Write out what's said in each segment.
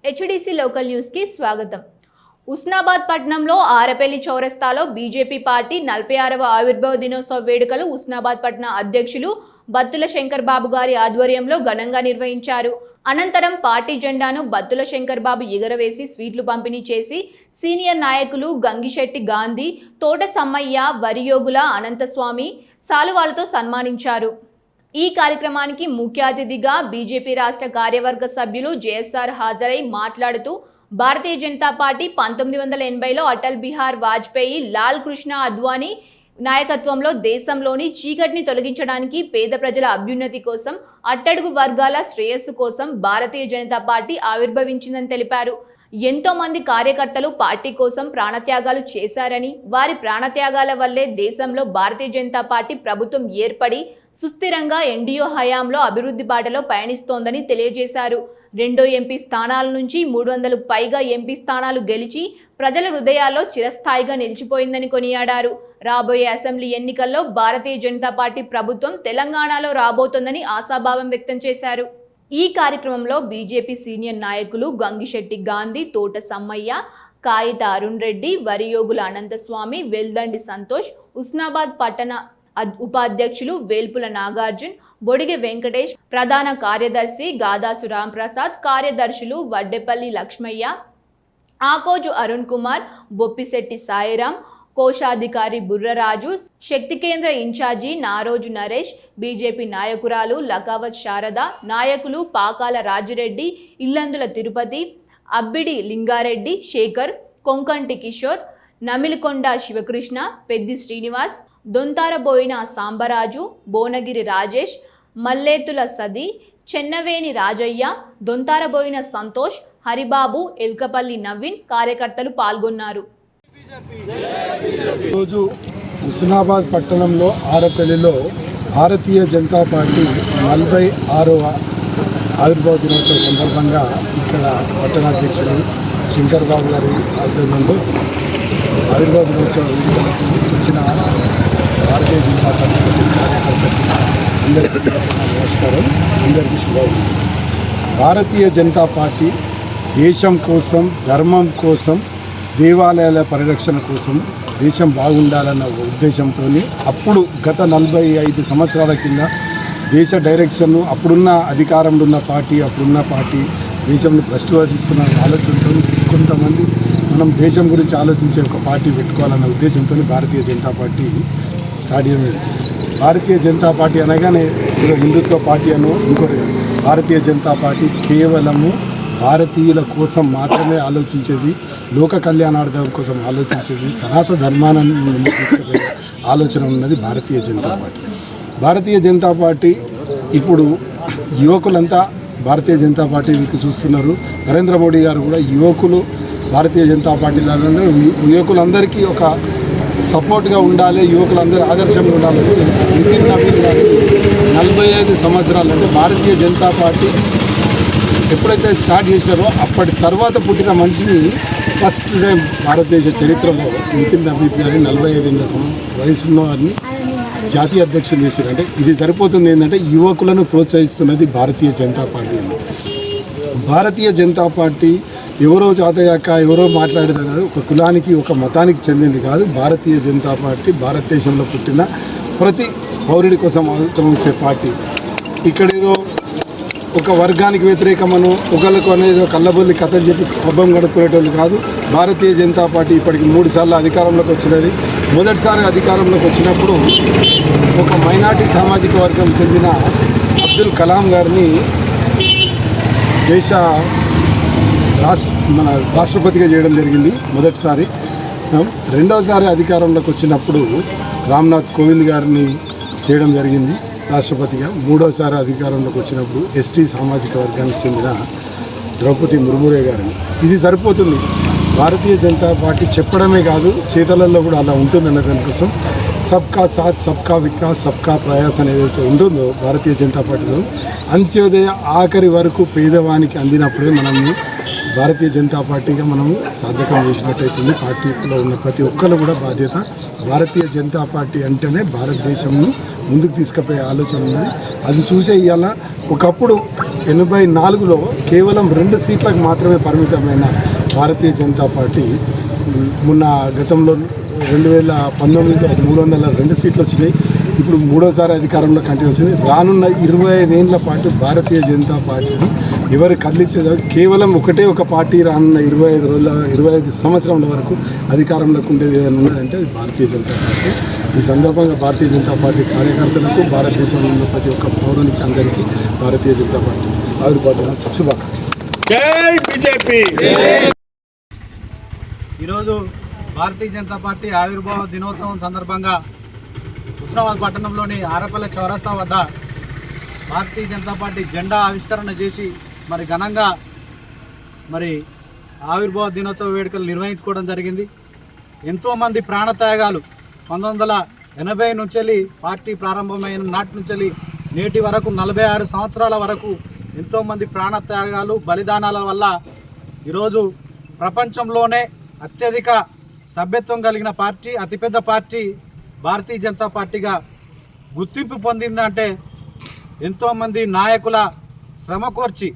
HDC local news కి స్వాగతం. ఉస్నాబాద్ పట్టణంలో ఆరపల్లి చౌరస్తాలో బీజేపీ పార్టీ 46వ ఆవిర్భావ దినోత్సవ వేడుకలు ఉస్నాబాద్ పట్టణ అధ్యక్షులు బత్తుల శంకర్ బాబు గారి ఆధ్వర్యంలో ఘనంగా నిర్వహించారు. అనంతరం పార్టీ జెండాను బత్తుల శంకర్ బాబు ఎగరవేసి స్వీట్లు పంపిణీ చేసి సీనియర్ నాయకులు గంగిశెట్టి గాంధీ, తోట సమ్మయ్య, వరియోగుల అనంతస్వామి సాలువాలతో సన్మానించారు. ఈ కార్యక్రమానికి ముఖ్య అతిథిగా బీజేపీ రాష్ట్ర కార్యవర్గ సభ్యులు జేఎస్ఆర్ హాజరై మాట్లాడుతూ భారతీయ జనతా పార్టీ 1980లో అటల్ బిహార్ వాజ్పేయి, లాల్ కృష్ణ అద్వానీ నాయకత్వంలో దేశంలోని చీకటిని తొలగించడానికి, పేద ప్రజల అభ్యున్నతి కోసం, అట్టడుగు వర్గాల శ్రేయస్సు కోసం భారతీయ జనతా పార్టీ ఆవిర్భవించిందని తెలిపారు. ఎంతో మంది కార్యకర్తలు పార్టీ కోసం ప్రాణత్యాగాలు చేశారని, వారి ప్రాణత్యాగాల వల్లే దేశంలో భారతీయ జనతా పార్టీ ప్రభుత్వం ఏర్పడి సుస్థిరంగా ఎన్డీఓ హయాంలో అభివృద్ధి బాటలో పయనిస్తోందని తెలియజేశారు. 2 ఎంపీ స్థానాల నుంచి 300కు పైగా ఎంపీ స్థానాలు గెలిచి ప్రజల హృదయాల్లో చిరస్థాయిగా నిలిచిపోయిందని కొనియాడారు. రాబోయే అసెంబ్లీ ఎన్నికల్లో భారతీయ జనతా పార్టీ ప్రభుత్వం తెలంగాణలో రాబోతోందని ఆశాభావం వ్యక్తం చేశారు. ఈ కార్యక్రమంలో బీజేపీ సీనియర్ నాయకులు గంగిశెట్టి గాంధీ, తోట సమ్మయ్య, కాయిత అరుణ్ రెడ్డి, వరియోగుల అనంతస్వామి, వెల్దండి సంతోష్, ఉస్నాబాద్ పట్టణ ఉపాధ్యక్షులు వేల్పుల నాగార్జున్, బొడిగె వెంకటేష్, ప్రధాన కార్యదర్శి గాదాసు రాంప్రసాద్, కార్యదర్శులు వడ్డెపల్లి లక్ష్మయ్య, ఆకోజు అరుణ్ కుమార్, బొప్పిశెట్టి సాయిరాం, కోశాధికారి బుర్రరాజు, శక్తి కేంద్ర ఇన్ఛార్జి నారోజు నరేష్, బీజేపీ నాయకురాలు లకావత్ శారద, నాయకులు పాకాల రాజిరెడ్డి, ఇల్లందుల తిరుపతి, అబ్బిడి లింగారెడ్డి, శేఖర్, కొంకంటి కిషోర్, నమిలికొండ శివకృష్ణ, పెద్ది శ్రీనివాస్, దొంతారబోయిన సాంబరాజు, భువనగిరి రాజేష్, మల్లేతుల సది, చెన్నవేణి రాజయ్య, దొంతారబోయిన సంతోష్, హరిబాబు, ఎల్కపల్లి నవీన్ కార్యకర్తలు పాల్గొన్నారు. ఈరోజు హుస్నాబాద్ పట్టణంలో ఆరపల్లిలో భారతీయ జనతా పార్టీ 46వ ఆవిర్భావ దినోత్సవ సందర్భంగా ఇక్కడ పట్టణాధ్యక్షుడు శంకర్ బాబు గారి ఆధ్వర్యంలో ఆవిర్భావ దినోత్సవ వేడుకలకు వచ్చిన భారతీయ జనతా పార్టీ కార్యకర్తలకు అందరికీ నమస్కారం, అందరికీ శుభాలు. భారతీయ జనతా పార్టీ దేశం కోసం, ధర్మం కోసం, దేవాలయాల పరిరక్షణ కోసం, దేశం బాగుండాలన్న ఉద్దేశంతో అప్పుడు గత 45 సంవత్సరాల కింద దేశ డైరెక్షన్ను అప్పుడున్న అధికారంలో ఉన్న పార్టీ, అప్పుడున్న పార్టీ దేశంలో భ్రష్టుపరుస్తున్న ఆలోచనతో కొంతమంది మనం దేశం గురించి ఆలోచించే ఒక పార్టీ పెట్టుకోవాలన్న ఉద్దేశంతో భారతీయ జనతా పార్టీ స్టార్ట్ అయింది. భారతీయ జనతా పార్టీ అనగానే ఏదో హిందుత్వ పార్టీ అను ఇంకోటి. భారతీయ జనతా పార్టీ కేవలము భారతీయుల కోసం మాత్రమే ఆలోచించేది, లోక కళ్యాణార్థం కోసం ఆలోచించేది, సనాతన ధర్మాన్ని ముందుకు తీసుకుపోయే ఆలోచన ఉన్నది భారతీయ జనతా పార్టీ. భారతీయ జనతా పార్టీ ఇప్పుడు యువకులంతా భారతీయ జనతా పార్టీకి చూస్తున్నారు. నరేంద్ర మోడీ గారు కూడా యువకులు భారతీయ జనతా పార్టీలో యువకులందరికీ ఒక సపోర్ట్గా ఉండాలి, యువకులందరూ ఆదర్శంగా ఉండాలని నితిన్ నవీన్ గారు 45 సంవత్సరాలు అంటే భారతీయ జనతా పార్టీ ఎప్పుడైతే స్టార్ట్ చేశారో అప్పటి తర్వాత పుట్టిన మనిషిని ఫస్ట్ టైం భారతదేశ చరిత్రలో నితిన్ నవీన్ గారిని 45 వయసున్న వారిని జాతీయ అధ్యక్షులు చేశారు. అంటే ఇది సరిపోతుంది ఏంటంటే యువకులను ప్రోత్సహిస్తున్నది భారతీయ జనతా పార్టీ. భారతీయ జనతా పార్టీ ఎవరో జాతయాక ఎవరో మాట్లాడేది కాదు, ఒక కులానికి ఒక మతానికి చెందింది కాదు. భారతీయ జనతా పార్టీ భారతదేశంలో పుట్టిన ప్రతి పౌరుడి కోసం అవసరం వచ్చే పార్టీ. ఇక్కడేదో ఒక వర్గానికి వ్యతిరేకమను ఒకళ్ళకు అనేది కళ్ళబొల్లి కథలు చెప్పి పబ్బం గడుపుకునేటోళ్ళు కాదు. భారతీయ జనతా పార్టీ ఇప్పటికి 3 సార్లు అధికారంలోకి వచ్చినది. మొదటిసారి అధికారంలోకి వచ్చినప్పుడు ఒక మైనార్టీ సామాజిక వర్గం చెందిన అబ్దుల్ కలాం గారిని దేశ మన రాష్ట్రపతిగా చేయడం జరిగింది మొదటిసారి. రెండవసారి అధికారంలోకి వచ్చినప్పుడు రామ్నాథ్ కోవింద్ గారిని చేయడం జరిగింది రాష్ట్రపతిగా. మూడోసారి అధికారంలోకి వచ్చినప్పుడు ఎస్టీ సామాజిక వర్గానికి చెందిన ద్రౌపది ముర్మురే గారిని. ఇది సరిపోతుంది. భారతీయ జనతా పార్టీ చెప్పడమే కాదు, చేతలలో కూడా అలా ఉంటుందన్న దానికోసం సబ్కా సాత్, సబ్కా వికాస్, సబ్కా ప్రయాస్ అనేది ఉంటుందో భారతీయ జనతా పార్టీలో అంత్యోదయ ఆఖరి వరకు పేదవానికి అందినప్పుడే మనం భారతీయ జనతా పార్టీగా మనము సార్థకం చేసినట్టయితుంది. పార్టీలో ఉన్న ప్రతి ఒక్కరు కూడా బాధ్యత. భారతీయ జనతా పార్టీ అంటేనే భారతదేశంను ముందుకు తీసుకుపోయే ఆలోచన ఉంది. అది చూసే ఇవాళ ఒకప్పుడు 84లో కేవలం 2 సీట్లకు మాత్రమే పరిమితమైన భారతీయ జనతా పార్టీ మొన్న గతంలో 2019లో 302 సీట్లు వచ్చినాయి. ఇప్పుడు మూడోసారి అధికారంలో కంటిన్యూ వచ్చింది. రానున్న 25 ఏళ్ల పాటు భారతీయ జనతా పార్టీని ఎవరు కదిలించేది కేవలం ఒక పార్టీ రానున్న 25 సంవత్సరాల వరకు అధికారంలోకి ఉండేది ఏదైనా ఉన్నదంటే అది భారతీయ జనతా పార్టీ. ఈ సందర్భంగా భారతీయ జనతా పార్టీ కార్యకర్తలకు, భారతదేశంలో ఉన్న ప్రతి ఒక్క పౌరునికి అందరికీ భారతీయ జనతా పార్టీ ఆవిర్భావ శుభాకాంక్షలు. జై బీజేపీ. ఈరోజు భారతీయ జనతా పార్టీ ఆవిర్భావ దినోత్సవం సందర్భంగా హుస్నాబాద్ పట్టణంలోని ఆరపల్లి చౌరస్తా వద్ద భారతీయ జనతా పార్టీ జెండా ఆవిష్కరణ చేసి మరి ఘనంగా మరి ఆవిర్భావ దినోత్సవ వేడుకలు నిర్వహించుకోవడం జరిగింది. ఎంతోమంది ప్రాణత్యాగాలు 1980 నుంచి పార్టీ ప్రారంభమైన నాటి నుంచి నేటి వరకు 46 సంవత్సరాల వరకు ఎంతోమంది ప్రాణత్యాగాలు, బలిదానాల వల్ల ఈరోజు ప్రపంచంలోనే అత్యధిక సభ్యత్వం కలిగిన పార్టీ, అతిపెద్ద పార్టీ భారతీయ జనతా పార్టీగా గుర్తింపు పొందిందంటే ఎంతోమంది నాయకుల శ్రమ కోర్చి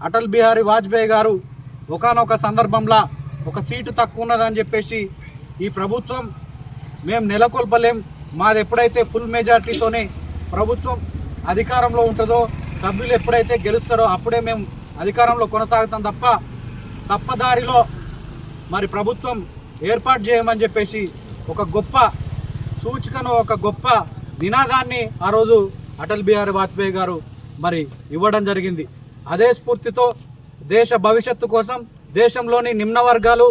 అటల్ బిహారీ వాజ్పేయి గారు ఒకానొక సందర్భంలో ఒక సీటు తక్కువ ఉన్నదని చెప్పేసి ఈ ప్రభుత్వం మేము నెలకొల్పలేం, మాది ఎప్పుడైతే ఫుల్ మెజార్టీతోనే ప్రభుత్వం అధికారంలో ఉంటుందో, సభ్యులు ఎప్పుడైతే గెలుస్తారో అప్పుడే మేము అధికారంలో కొనసాగుతాం తప్ప తప్పదారిలో మరి ప్రభుత్వం ఏర్పాటు చేయమని చెప్పేసి ఒక గొప్ప సూచికను, ఒక గొప్ప నినాదాన్ని ఆ రోజు అటల్ బిహారీ వాజ్పేయి గారు మరి ఇవ్వడం జరిగింది. అదే స్ఫూర్తితో దేశ భవిష్యత్తు కోసం, దేశంలోని నిమ్న వర్గాలు,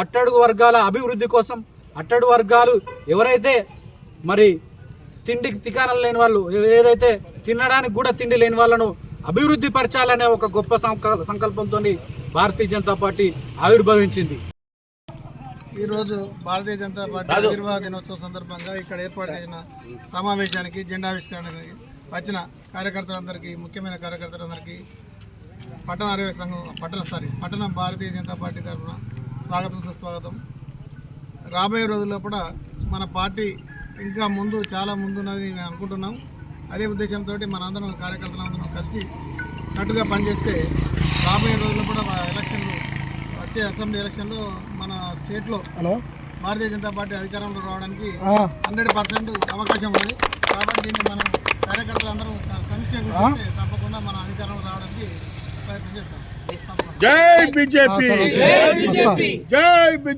అట్టడుగు వర్గాల అభివృద్ధి కోసం, అట్టడుగు వర్గాలు ఎవరైతే మరి తిండికి తికాణం లేని వాళ్ళు, ఏదైతే తినడానికి కూడా తిండి లేని వాళ్ళను అభివృద్ధి పరచాలనే ఒక గొప్ప సంకల్పంతో భారతీయ జనతా పార్టీ ఆవిర్భవించింది. ఈరోజు భారతీయ జనతా పార్టీ ఆవిర్భావ దినోత్సవం సందర్భంగా ఇక్కడ ఏర్పాటు చేసిన సమావేశానికి, జెండావిష్కరణకి వచ్చిన కార్యకర్తలందరికీ, ముఖ్యమైన కార్యకర్తలందరికీ పట్టణ భారతీయ జనతా పార్టీ తరఫున స్వాగతం, సుస్వాగతం. రాబోయే రోజుల్లో కూడా మన పార్టీ ఇంకా చాలా ముందున్నది మేము అనుకుంటున్నాం. అదే ఉద్దేశంతో మనందరం కార్యకర్తలందరం కలిసి కట్టుగా పనిచేస్తే రాబోయే రోజుల్లో కూడా వచ్చే అసెంబ్లీ ఎలక్షన్లో మన స్టేట్లో భారతీయ జనతా పార్టీ అధికారంలో రావడానికి 100% అవకాశం ఉంది. కాబట్టి దీన్ని మనం కార్యకర్తలందరం సమీక్ష తప్పకుండా మన అధికారంలో రావడానికి ప్రయత్నం చేస్తాం. జై బీజేపీ.